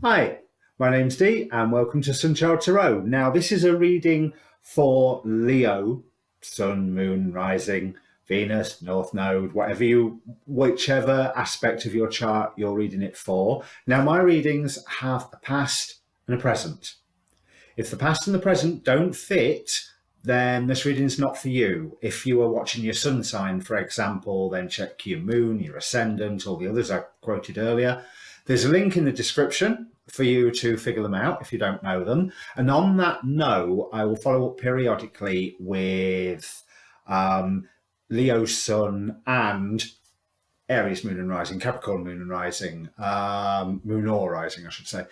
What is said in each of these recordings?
Hi, my name's Dee and welcome to Sunchild Tarot. Now, this is a reading for Leo, Sun, Moon, Rising, Venus, North Node, whichever aspect of your chart you're reading it for. Now, my readings have a past and a present. If the past and the present don't fit, then this reading is not for you. If you are watching your sun sign, for example, then check your moon, your ascendant, all the others I quoted earlier. There's a link in the description for you to figure them out if you don't know them. And on that note, I will follow up periodically with Leo Sun and Aries Moon and Rising, Capricorn Moon and Rising, Moon or Rising, I should say.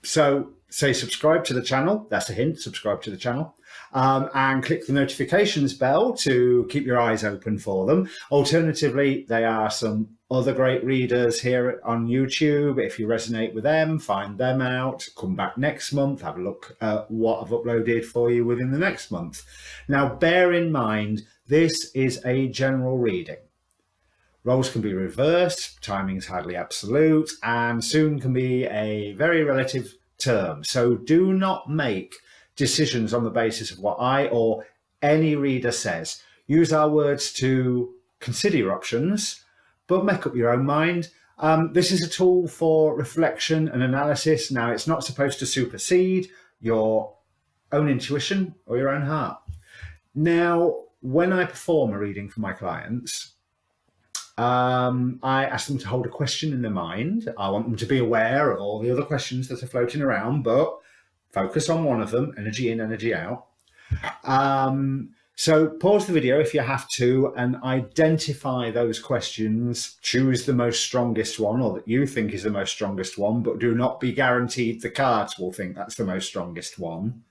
So say subscribe to the channel. That's a hint, subscribe to the channel. And click the notifications bell to keep your eyes open for them. Alternatively, there are some other great readers here on YouTube. If you resonate with them, find them out. Come back next month, have a look at what I've uploaded for you within the next month. Now, bear in mind, this is a general reading. Roles can be reversed, timing is hardly absolute, and soon can be a very relative term. So do not make decisions on the basis of what I or any reader says. Use our words to consider your options, but make up your own mind. This is a tool for reflection and analysis. Now, it's not supposed to supersede your own intuition or your own heart. Now, when I perform a reading for my clients, I ask them to hold a question in their mind. I want them to be aware of all the other questions that are floating around, but focus on one of them, energy in, energy out. So pause the video if you have to and identify those questions. Choose the most strongest one, or that you think is the most strongest one, but do not be guaranteed the cards will think that's the most strongest one.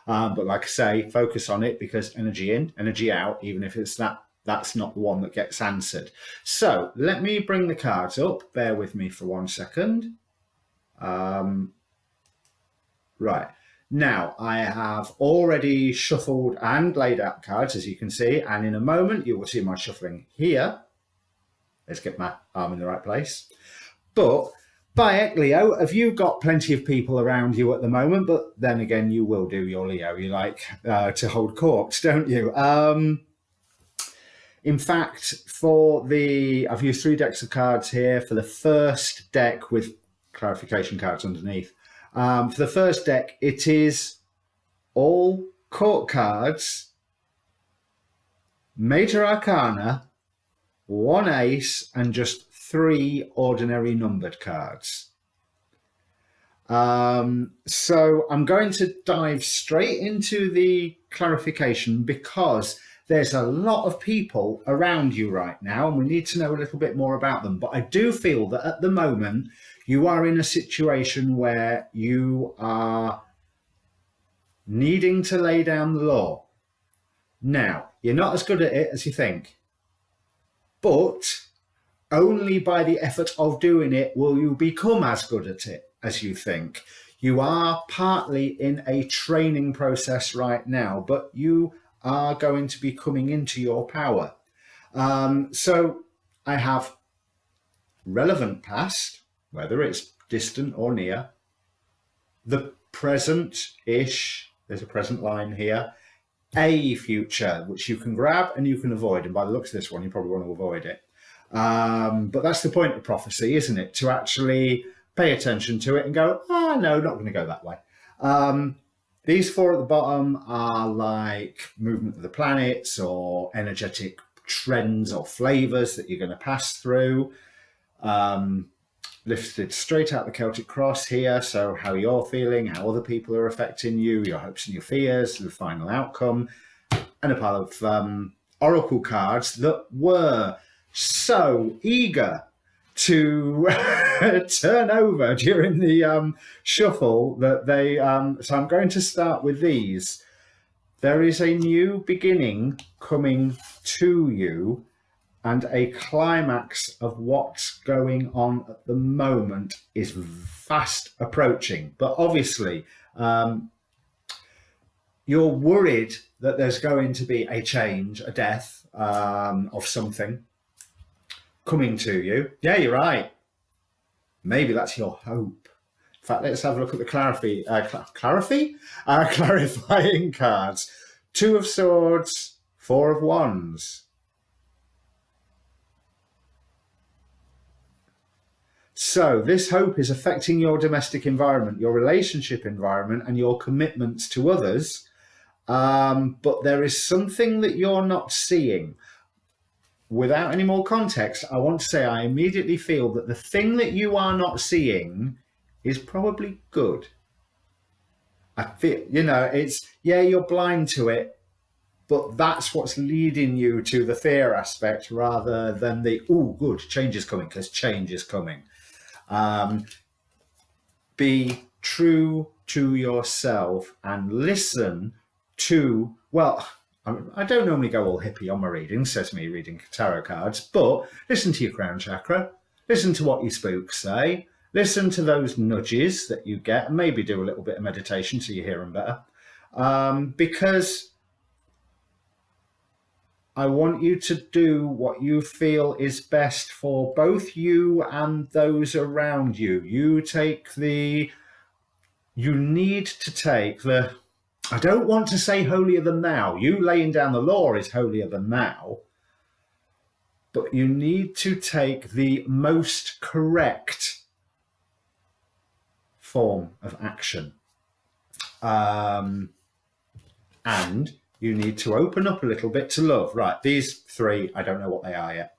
But like I say, focus on it, because energy in, energy out, even if it's that's not the one that gets answered. So let me bring the cards up. Bear with me for 1 second. Right. Now, I have already shuffled and laid out cards, as you can see, and in a moment you will see my shuffling here. Let's get my arm in the right place. But by heck, Leo, have you got plenty of people around you at the moment? But then again, you will do your Leo. You like to hold court, don't you? In fact, I've used 3 decks of cards here. For the first deck, with clarification cards underneath, for the first deck, it is all court cards, major arcana, 1 ace, and just 3 ordinary numbered cards. So I'm going to dive straight into the clarification, because there's a lot of people around you right now, and we need to know a little bit more about them. But I do feel that at the moment, you are in a situation where you are needing to lay down the law. Now, you're not as good at it as you think, but only by the effort of doing it will you become as good at it as you think. You are partly in a training process right now, but you are going to be coming into your power. So I have relevant past, whether it's distant or near, the present-ish, there's a present line here, a future, which you can grab and you can avoid. And by the looks of this one, you probably want to avoid it. But that's the point of prophecy, isn't it? To actually pay attention to it and go, no, not going to go that way. These 4 at the bottom are like movement of the planets or energetic trends or flavors that you're going to pass through. Lifted straight out the Celtic cross here. So how you're feeling, how other people are affecting you, your hopes and your fears, the final outcome, and a pile of oracle cards that were so eager to turn over during the shuffle that they so I'm going to start with these. There is a new beginning coming to you, and a climax of what's going on at the moment is fast approaching. But obviously, you're worried that there's going to be a change, a death of something coming to you. Yeah, you're right. Maybe that's your hope. In fact, let's have a look at the clarifying cards. Two of Swords, Four of Wands. So this hope is affecting your domestic environment, your relationship environment, and your commitments to others. But there is something that you're not seeing. Without any more context, I want to say I immediately feel that the thing that you are not seeing is probably good. I feel, you're blind to it, but that's what's leading you to the fear aspect rather than the, oh, good, change is coming, because change is coming. Be true to yourself and listen to, well, I don't normally go all hippie on my readings, says me reading tarot cards, but listen to your crown chakra, listen to what your spooks say, listen to those nudges that you get, and maybe do a little bit of meditation so you hear them better. Because I want you to do what you feel is best for both you and those around you. You need to take the, I don't want to say holier than thou. You laying down the law is holier than thou. But you need to take the most correct form of action. And you need to open up a little bit to love. Right, these three, I don't know what they are yet.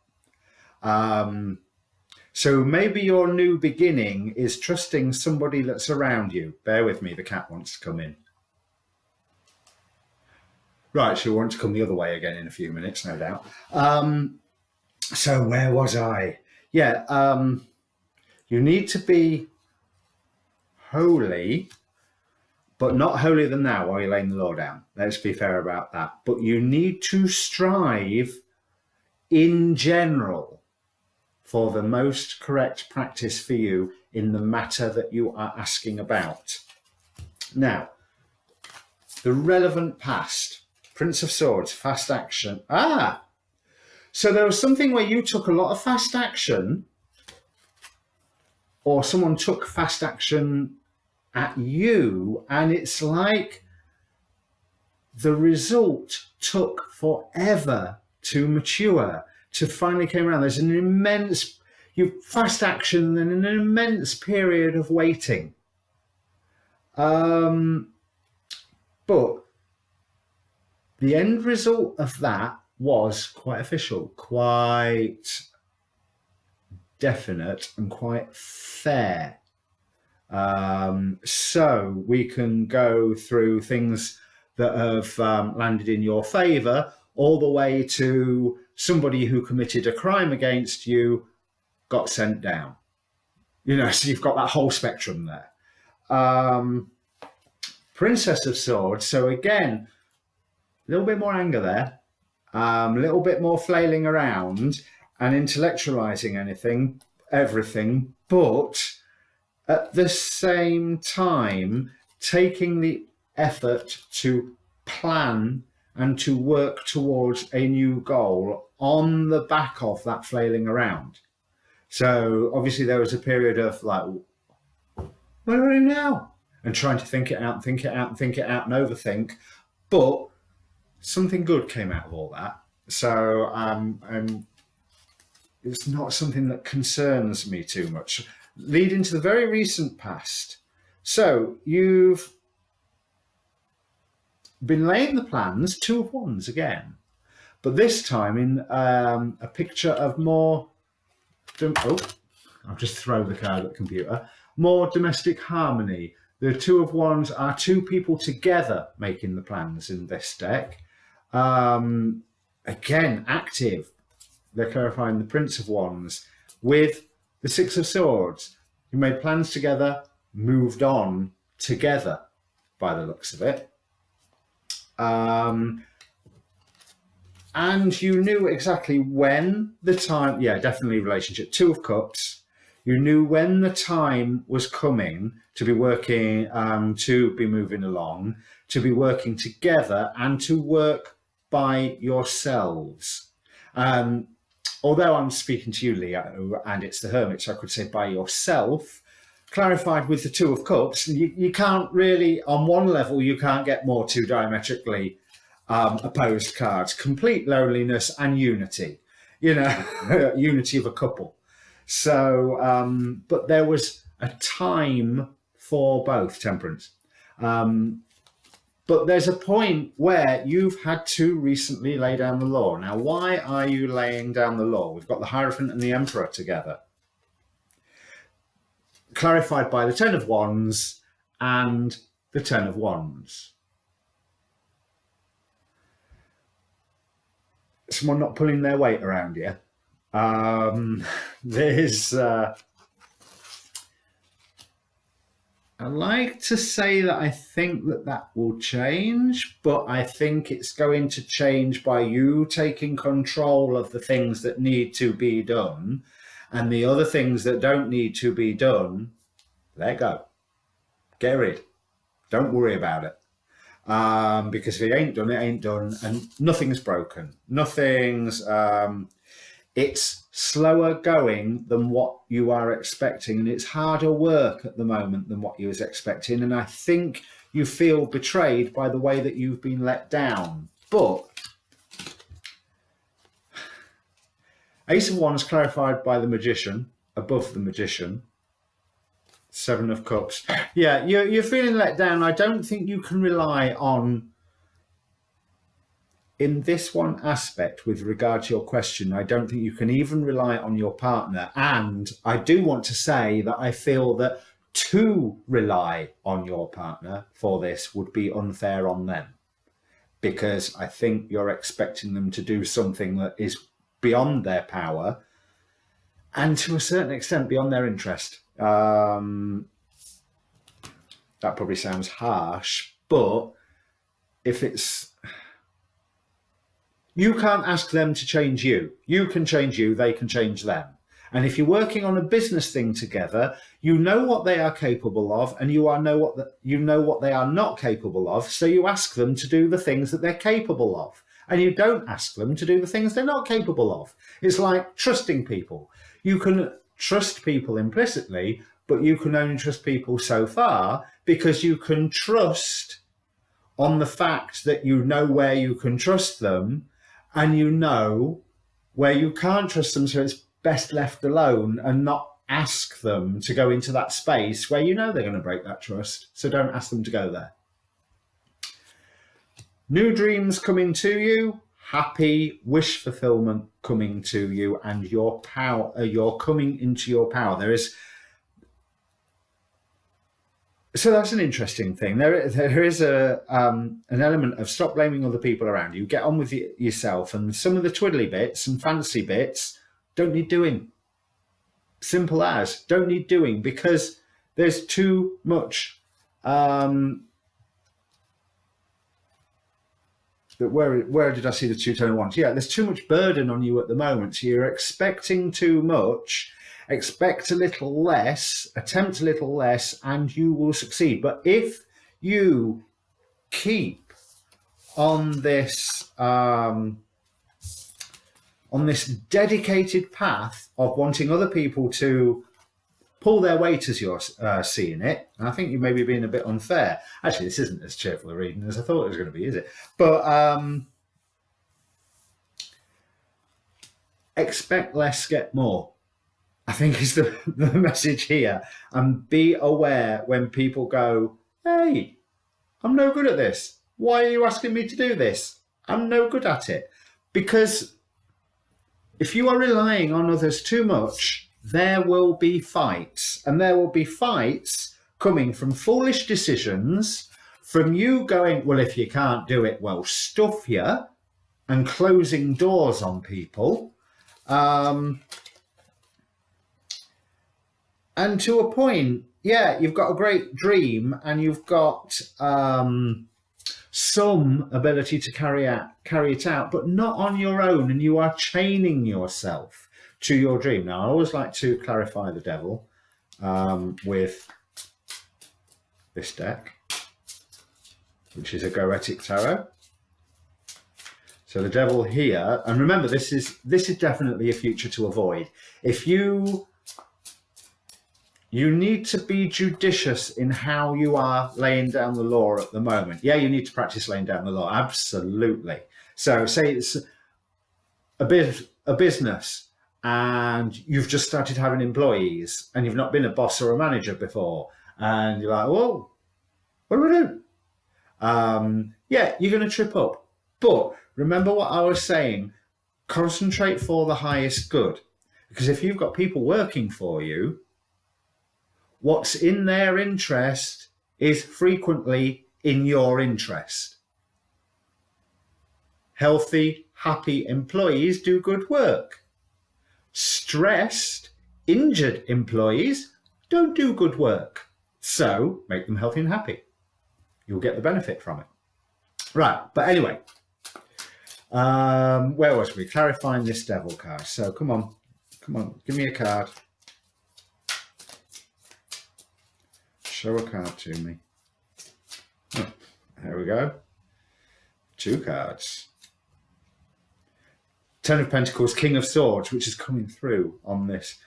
So maybe your new beginning is trusting somebody that's around you. Bear with me, the cat wants to come in. Right, she'll want to come the other way again in a few minutes, no doubt. So where was I? Yeah, you need to be holy, but not holier than thou while you're laying the law down. Let's be fair about that. But you need to strive in general for the most correct practice for you in the matter that you are asking about. Now, the relevant past, Prince of Swords, fast action. So there was something where you took a lot of fast action, or someone took fast action at you, and it's like the result took forever to mature, to finally came around. There's an immense, fast action and an immense period of waiting. But the end result of that was quite official, quite definite, and quite fair. So we can go through things that have landed in your favour, all the way to somebody who committed a crime against you got sent down. So you've got that whole spectrum there. Princess of Swords. So again, a little bit more anger there, a little bit more flailing around and intellectualizing everything, but at the same time, taking the effort to plan and to work towards a new goal on the back of that flailing around. So obviously there was a period of like, what do I do now? And trying to think it out and overthink. But something good came out of all that. So it's not something that concerns me too much. Leading to the very recent past. So you've been laying the plans, Two of Wands again, but this time in a picture of more, I'll just throw the card at the computer, more domestic harmony. The Two of Wands are two people together making the plans in this deck. Again, active. They're clarifying the Prince of Wands with the Six of Swords. You made plans together, moved on together by the looks of it. And you knew exactly when the time, definitely relationship. Two of Cups. You knew when the time was coming to be working, to be moving along, to be working together and to work by yourselves. although I'm speaking to you, Leo, and it's the Hermit, so I could say by yourself, clarified with the Two of Cups, you can't really, on one level, you can't get more two diametrically opposed cards. Complete loneliness and unity, unity of a couple. So, but there was a time for both, Temperance. But there's a point where you've had to recently lay down the law. Now, why are you laying down the law? We've got the Hierophant and the Emperor together, clarified by the Ten of Wands and the Ten of Wands. Someone not pulling their weight around you. I like to say that I think that will change, but I think it's going to change by you taking control of the things that need to be done, and the other things that don't need to be done, let go. Get rid. Don't worry about it. Because if it ain't done, it ain't done, and nothing's broken. It's slower going than what you are expecting, and it's harder work at the moment than what you was expecting. And I think you feel betrayed by the way that you've been let down. But Ace of Wands clarified by the Magician, above the Magician. Seven of Cups. Yeah, you're feeling let down. I don't think you can rely on, in this one aspect with regard to your question, I don't think you can even rely on your partner. And I do want to say that I feel that to rely on your partner for this would be unfair on them, because I think you're expecting them to do something that is beyond their power and to a certain extent beyond their interest. That probably sounds harsh, but if it's, you can't ask them to change you. You can change you, they can change them. And if you're working on a business thing together, you know what they are capable of, and you know what they are not capable of. So you ask them to do the things that they're capable of, and you don't ask them to do the things they're not capable of. It's like trusting people. You can trust people implicitly, but you can only trust people so far, because you can trust on the fact that you know where you can trust them, and you know where you can't trust them, so it's best left alone and not ask them to go into that space where you know they're going to break that trust. So don't ask them to go there. New dreams coming to you, happy wish fulfillment coming to you, and your power, you're coming into your power. There is, so that's an interesting thing. There is an element of stop blaming other people around you, get on with yourself, and some of the twiddly bits and fancy bits don't need doing. Simple as, don't need doing, because there's too much. Where did I see the two-tone of wands? Yeah, there's too much burden on you at the moment. So you're expecting too much. Expect a little less, attempt a little less, and you will succeed. But if you keep on this dedicated path of wanting other people to pull their weight as you're seeing it, and I think you may be being a bit unfair. Actually, this isn't as cheerful a reading as I thought it was going to be, is it? But expect less, get more, I think is the message here. And be aware when people go, hey, I'm no good at this. Why are you asking me to do this? I'm no good at it. Because if you are relying on others too much, there will be fights. And there will be fights coming from foolish decisions, from you going, well, if you can't do it, well, stuff you, and closing doors on people. And to a point, yeah, you've got a great dream and you've got some ability to carry it out, but not on your own, and you are chaining yourself to your dream. Now, I always like to clarify the devil with this deck, which is a Goetic Tarot. So the devil here, and remember, this is definitely a future to avoid. If you need to be judicious in how you are laying down the law at the moment. Yeah, you need to practice laying down the law, absolutely. So say it's a business and you've just started having employees and you've not been a boss or a manager before, and you're like, whoa, what do we do? Yeah, you're going to trip up. But remember what I was saying, concentrate for the highest good. Because if you've got people working for you, what's in their interest is frequently in your interest. Healthy, happy employees do good work. Stressed, injured employees don't do good work. So make them healthy and happy. You'll get the benefit from it. Right, but anyway, where was we? Clarifying this devil card. So come on, give me a card. Show a card to me. Oh, there we go. 2 cards. 10 of Pentacles, King of Swords, which is coming through on this.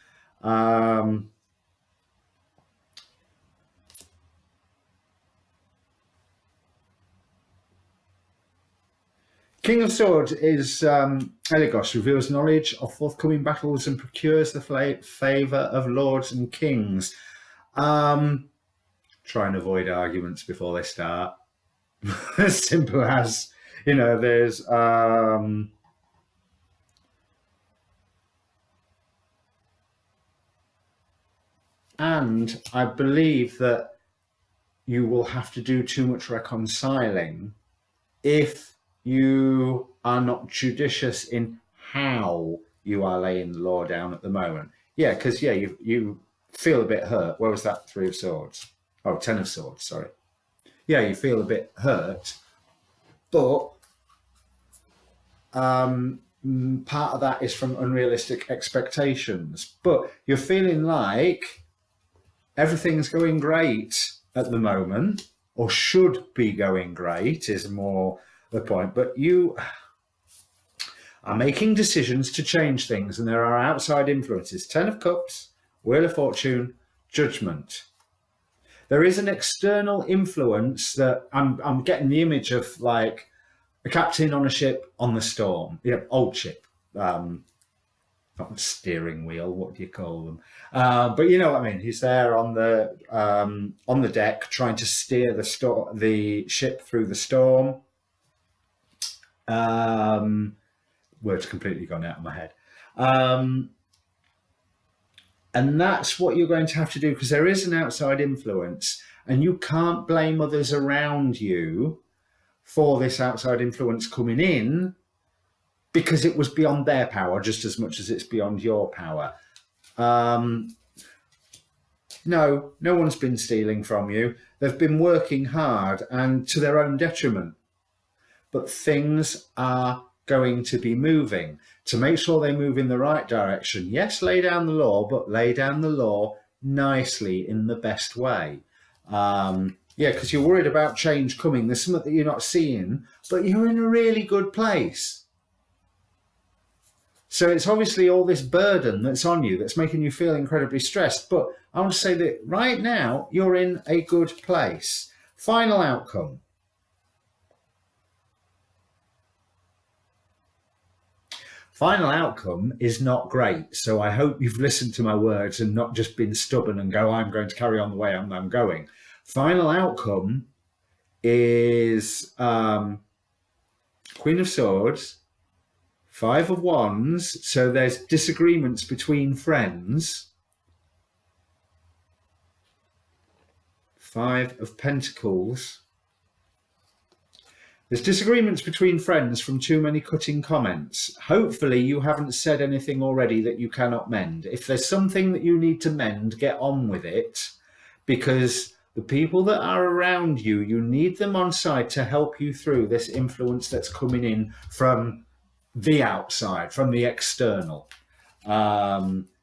King of Swords is Eligos, reveals knowledge of forthcoming battles and procures the favour of lords and kings. Try and avoid arguments before they start. As simple as, there's and I believe that you will have to do too much reconciling if you are not judicious in how you are laying the law down at the moment. Yeah, because you feel a bit hurt. Where was that 3 of Swords? Oh, 10 of Swords, sorry. Yeah, you feel a bit hurt, but part of that is from unrealistic expectations. But you're feeling like everything's going great at the moment, or should be going great is more the point. But you are making decisions to change things, and there are outside influences. 10 of Cups, Wheel of Fortune, Judgment. There is an external influence that I'm getting the image of, like a captain on a ship on the storm, old ship, not steering wheel. What do you call them? But you know what I mean. He's there on the deck trying to steer the ship through the storm. Words completely gone out of my head. And that's what you're going to have to do, because there is an outside influence, and you can't blame others around you for this outside influence coming in, because it was beyond their power just as much as it's beyond your power. No one's been stealing from you. They've been working hard and to their own detriment. But things are going to be moving. To make sure they move in the right direction, yes, lay down the law, but lay down the law nicely in the best way. Because you're worried about change coming. There's something that you're not seeing, but you're in a really good place. So it's obviously all this burden that's on you that's making you feel incredibly stressed. But I want to say that right now, you're in a good place. Final outcome. Final outcome is not great. So I hope you've listened to my words and not just been stubborn and go, I'm going to carry on the way I'm going. Final outcome is Queen of Swords, 5 of Wands. So there's disagreements between friends. 5 of Pentacles. There's disagreements between friends from too many cutting comments. Hopefully you haven't said anything already that you cannot mend. If there's something that you need to mend, get on with it, because the people that are around you, you need them on side to help you through this influence that's coming in from the outside, from the external.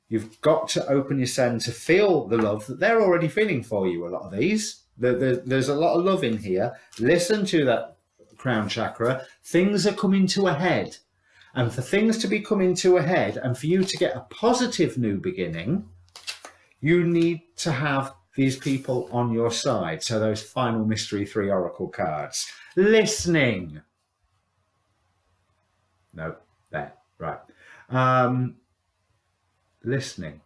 You've got to open your send to feel the love that they're already feeling for you, a lot of these. There's a lot of love in here. Listen to that crown chakra, things are coming to a head. And for things to be coming to a head and for you to get a positive new beginning, you need to have these people on your side. So those final mystery 3 oracle cards. Listening. No, there, right. Listening.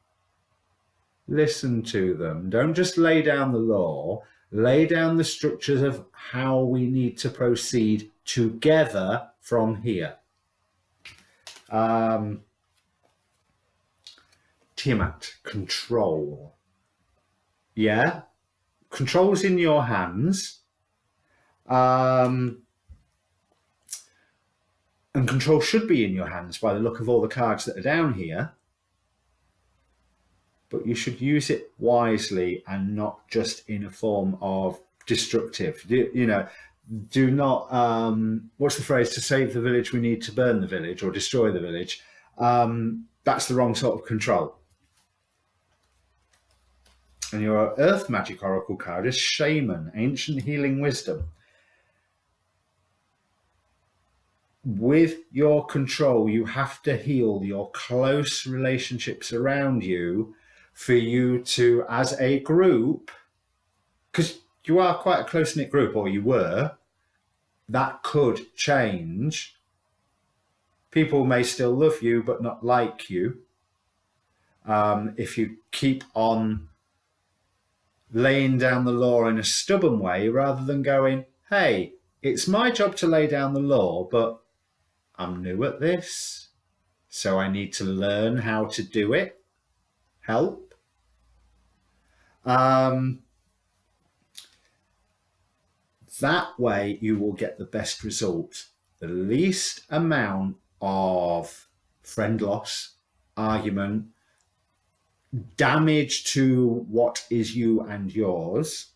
Listen to them. Don't just lay down the law. Lay down the structures of how we need to proceed together from here. Tiamat, control. Yeah, control's in your hands. And control should be in your hands by the look of all the cards that are down here. But you should use it wisely and not just in a form of destructive. Do not, what's the phrase, to save the village, we need to burn the village or destroy the village. That's the wrong sort of control. And your Earth Magic Oracle card is Shaman, Ancient Healing Wisdom. With your control, you have to heal your close relationships around you for you to, as a group, because you are quite a close-knit group, or you were, that could change. People may still love you, but not like you. If you keep on laying down the law in a stubborn way, rather than going, hey, it's my job to lay down the law, but I'm new at this, so I need to learn how to do it. Help. That way you will get the best result. The least amount of friend loss, argument, damage to what is you and yours.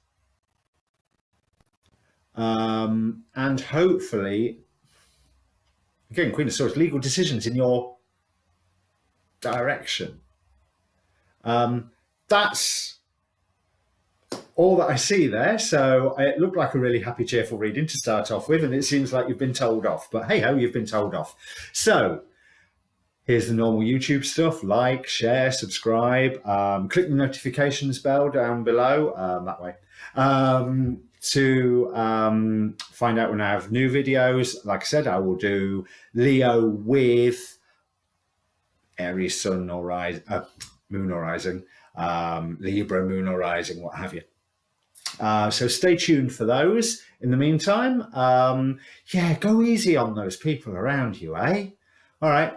And hopefully, again, Queen of Swords, legal decisions in your direction. That's all that I see there. So it looked like a really happy, cheerful reading to start off with, and it seems like you've been told off. But hey ho, you've been told off. So here's the normal YouTube stuff: like, share, subscribe, click the notifications bell down below that way to find out when I have new videos. Like I said, I will do Leo with Aries Sun or Moon or Rising, Libra Moon or Rising, what have you. So stay tuned for those. In the meantime, yeah, go easy on those people around you, eh? All right.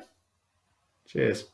Cheers.